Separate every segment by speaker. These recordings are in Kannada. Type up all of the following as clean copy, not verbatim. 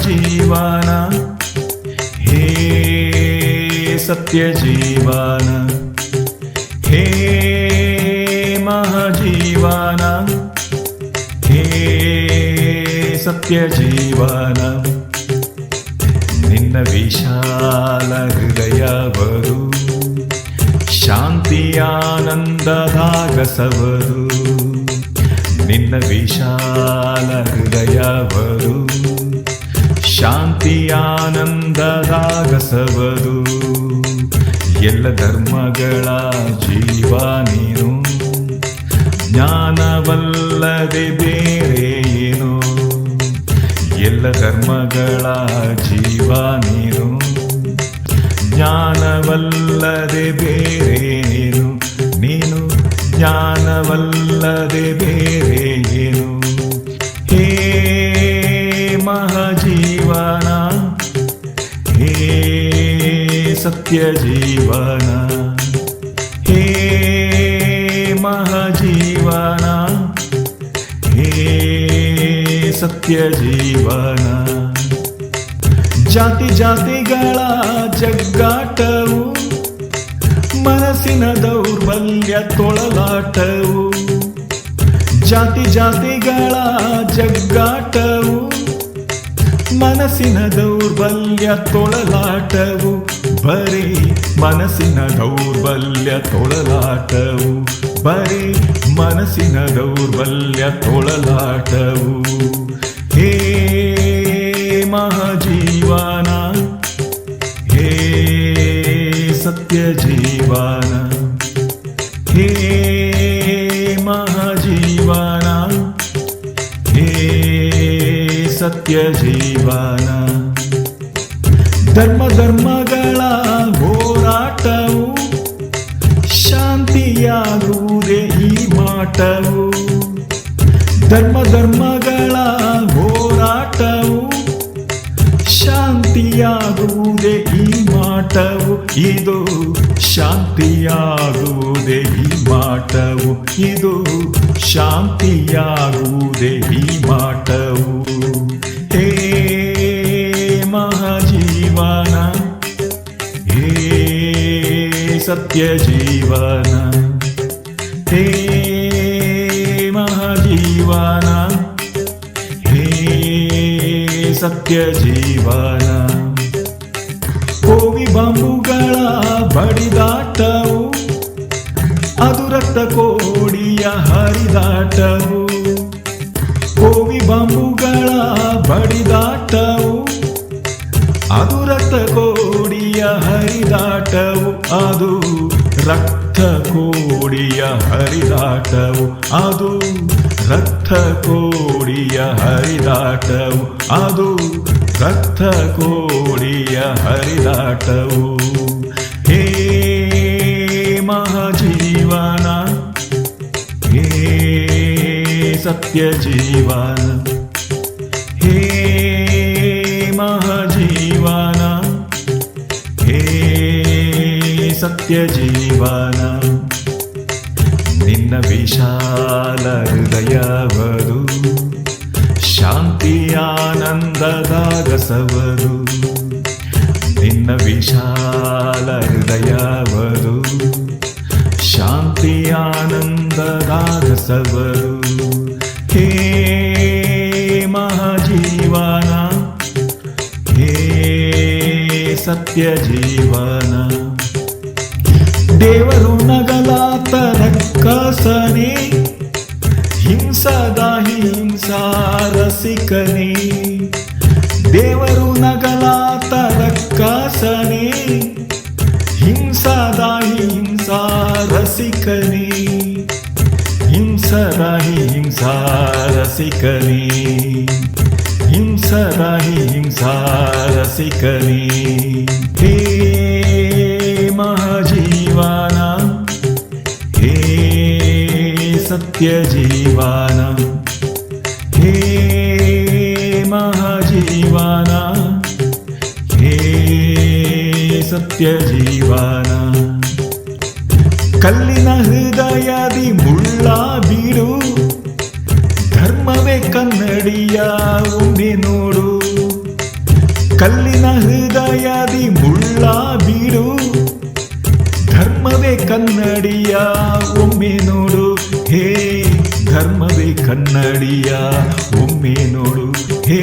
Speaker 1: ಜೀವನ ಹೇ ಸತ್ಯ ಜೀವನ ಹೇ ಮಹಾಜೀವನ ಹೇ ಸತ್ಯ ಜೀವನ ನಿನ್ನ ವಿಶಾಲ ಹೃದಯವರು ಶಾಂತಿಯಾನಂದದಾಗಸವರು ನಿನ್ನ ವಿಶಾಲ ಹೃದಯವರು ಶಾಂತಿಯಾನಂದದಾಗಸವರು ಎಲ್ಲ ಧರ್ಮಗಳ ಜೀವ ನೀನು ಜ್ಞಾನವಲ್ಲದೆ ಬೇರೆ ಏನು ಎಲ್ಲ ಧರ್ಮಗಳ ಜೀವ ನೀನು ಜ್ಞಾನವಲ್ಲದೆ ಬೇರೆ ಏನು ನೀನು ಜ್ಞಾನವಲ್ಲದೆ ಬೇರೆ ಏನು ಹೇ ಮಹಾಜೀವನ ಹೇ ಸತ್ಯ ಜೀವನ ಹೇ ಮಹಾಜೀವನ ಹೇ ಸತ್ಯ ಜೀವನ ಜಾತಿ ಜಾತಿಗಳ ಜಗ್ಗಾಟವು ಮನಸ್ಸಿನ ದೌರ್ಬಲ್ಯ ತೊಳಲಾಟವು ಜಾತಿ ಜಾತಿಗಳ ಜಗ್ಗಾಟವು ಮನಸ್ಸಿನ ದೌರ್ಬಲ್ಯ ತೊಳಲಾಟವು ಬರೀ ಮನಸ್ಸಿನ ದೌರ್ಬಲ್ಯ ತೊಳಲಾಟವು ಬರೀ ಮನಸ್ಸಿನ ದೌರ್ಬಲ್ಯ ತೊಳಲಾಟವು ಹೇ ಮಹಾಜೀವನ ಹೇ ಸತ್ಯ ಜೀವನ ಹೇ ಮಹಾಜೀವನ ಹೇ ಸತ್ಯ ಜೀವನ ಧರ್ಮ ಧರ್ಮಗಳ ಹೋರಾಟವು ಶಾಂತಿಯಾಗುವುದೇ ಈ ಮಾಟವು ಧರ್ಮ ಧರ್ಮಗಳ ಹೋರಾಟವು ಶಾಂತಿಯಾಗುವುದೇ ಈ ಮಾಟವು ಇದು ಶಾಂತಿಯಾಗುವುದೇ ಈ ಮಾಟವು ಇದು ಶಾಂತಿಯಾಗುವುದೇ ಈ ಮಾಟವು ಹೇ ಮಹಾಜೀವನ ಹೇ ಸತ್ಯ ಜೀವನ ಹೇ ಮಹಾಜೀವನ ಹೇ ಸತ್ಯ ಜೀವನ ಕೋವಿ ಬಾಂಬುಗಳ ಬಡಿದಾಟವು ಅದು ರಕ್ತ ಕೋಡಿಯ ಹರಿದಾಟವು ಕೋವಿ ಬಾಂಬುಗಳ ಬಡಿದಾಟವು ಅದು ರಕ್ತ ಕೋಡಿಯ ಹರಿದಾಟವು ಅದು ರಕ್ತ ಕೋಡಿಯ ಹರಿದಾಟವು ಅದು ರಕ್ತ ಕೋಡಿಯ ಹರಿದಾಟವು ಅದು ರಕ್ತ ಕೋಡಿಯ ಹರಿದಾಟವು ಹೇ ಮಹಾಜೀವನ ಹೇ ಸತ್ಯ ಜೀವನ ಹೇ ಮಹಾಜೀವನ ಹೇ ಸತ್ಯ ಜೀವನ ನಿನ್ನ ವಿಶಾಲ ಹೃದಯವರು ಶಾಂತಿಯಾನಂದದಾಗಸವರು ನಿನ್ನ ವಿಶಾಲ ಹೃದಯವರು ಶಾಂತಿಯಾನಂದದಾಗಸವರು ಹೇ ಮಹಾಜೀವನ ಹೇ ಸತ್ಯ ಜೀವನ ದೇವರು ನಗಲಾತ ರಕ್ಕಸನೇ ಹಿಂಸದ ಹಿಂಸಾ ರಸಿಕನೇ ದೇವರು ನಗಲಾತ ರಕ್ಕಸನೇ ಹಿಂಸದ ಹಿಂಸಾ ರಸಿಕನೇ ಹಿಂಸದ ಹಿಂಸಾ ರಸಿಕನೇ ಹಿಂಸದ ಹಿಂಸಾ ರಸಿಕನೇ ಹೇ ಮಹಾಜೀವನ ಹೇ ಸತ್ಯ ಜೀವನ ಹೇ ಮಹಾಜೀವನ ಹೇ ಸತ್ಯ ಜೀವನ ಕಲ್ಲಿನ ಹೃದಯದಿ ಮುಳ್ಳ ಬಿಡು ಧರ್ಮವೇ ಕನ್ನಡಿಯ ಒಮ್ಮೆ ನೋಡು ಕಲ್ಲಿನ ಹೃದಯದಿ ಮುಳ್ಳ ಬಿಡು, ಧರ್ಮವೇ ಕನ್ನಡಿಯ ಒಮ್ಮೆ ನೋಡು, ಹೇ ಧರ್ಮವೇ ಕನ್ನಡಿಯ ಒಮ್ಮೆ ನೋಡು, ಹೇ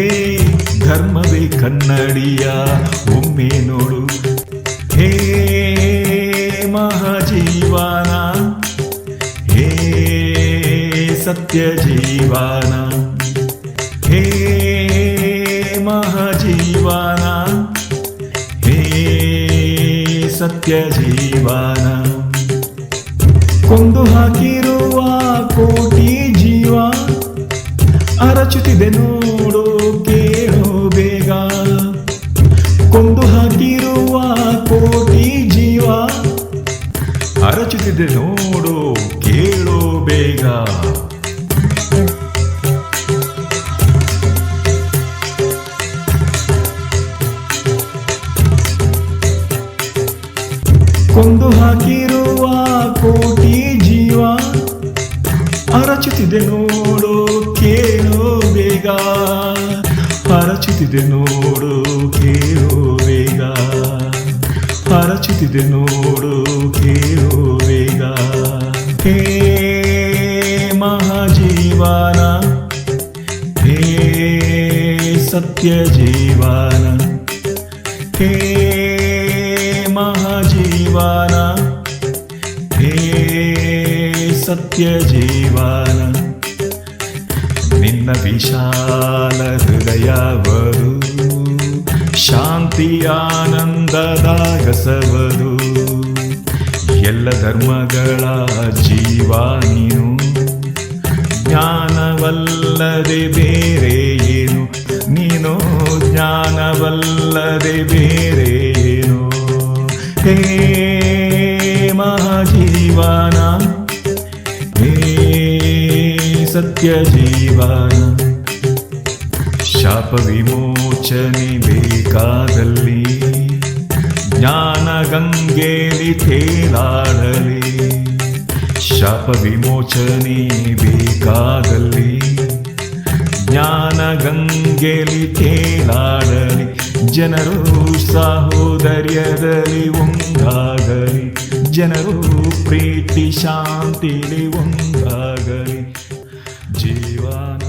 Speaker 1: ಧರ್ಮವೇ ಕನ್ನಡಿಯ ಒಮ್ಮೆ ನೋಡು. ಹೇ ಮಹಾಜೀವನ, ಹೇ ಸತ್ಯ ಜೀವನ, ಹೇ ಮಹಾಜೀವನ, ಹೇ ಸತ್ಯ ಜೀವನ. ಕೊಂದು ಹಾಕಿರುವ ಕೋಟಿ ಜೀವ ಅರಚುತ್ತಿದೆ ನೋಡು ಕೇಳೋ ಬೇಗ. ಕೊಂದು ಹಾಕಿರುವ ಕೋಟಿ ಜೀವ ಅರಚುತ್ತಿದೆ ನೋಡು ಕೇಳೋ ಬೇಗ. ಕೊಂದು ಹಾಕಿರುವ ಕೋಟಿ ಜೀವ ಅರಚುತ್ತಿದೆ ನೋಡು ಕೇಳೋ ಬೇಗ, ಅರಚುತ್ತಿದೆ ನೋಡು ಕೇಳೋ ಬೇಗ, ಅರಚುತ್ತಿದೆ ನೋಡು ಕೇಳೋ ಬೇಗ. ಹೇ ಮಹಾಜೀವನ, ಹೇ ಸತ್ಯ ಜೀವನ, ಹೇ ಮಹಾಜೀವನ, ಹೇ ಸತ್ಯ ಜೀವನ. ನಿನ್ನ ವಿಶಾಲ ಹೃದಯವರು ಶಾಂತಿ ಆನಂದದ ರಸವರು. ಎಲ್ಲ ಧರ್ಮಗಳ ಜೀವ ನೀನು, ಜ್ಞಾನವಲ್ಲದೆ ಬೇರೆ ಏನು ನೀನು, ಜ್ಞಾನವಲ್ಲದೆ ಬೇರೆ ಏನು. ಹೇ ಮಹಾಜೀವನ, ಹೇ ಸತ್ಯ ಜೀವನ. ಶಾಪ ವಿಮೋಚನೆ ಬೇಕಾದಲ್ಲಿ ಜ್ಞಾನ ಗಂಗೆಲಿ ತೇಲಾಡಲಿ. ಶಾಪ ವಿಮೋಚನೆ ಬೇಕಾದಲ್ಲಿ ಜ್ಞಾನ ಗಂಗೆಲಿ ತೇಲಾಡಲಿ. ಜನರು ಸಾಹೋದರ್ಯದಲ್ಲಿ ಒಂದಾಗಲಿ, ಜನರು ಪ್ರೀತಿ ಶಾಂತಿಲಿ ಒಂದಾಗಲಿ. ಜೀವನ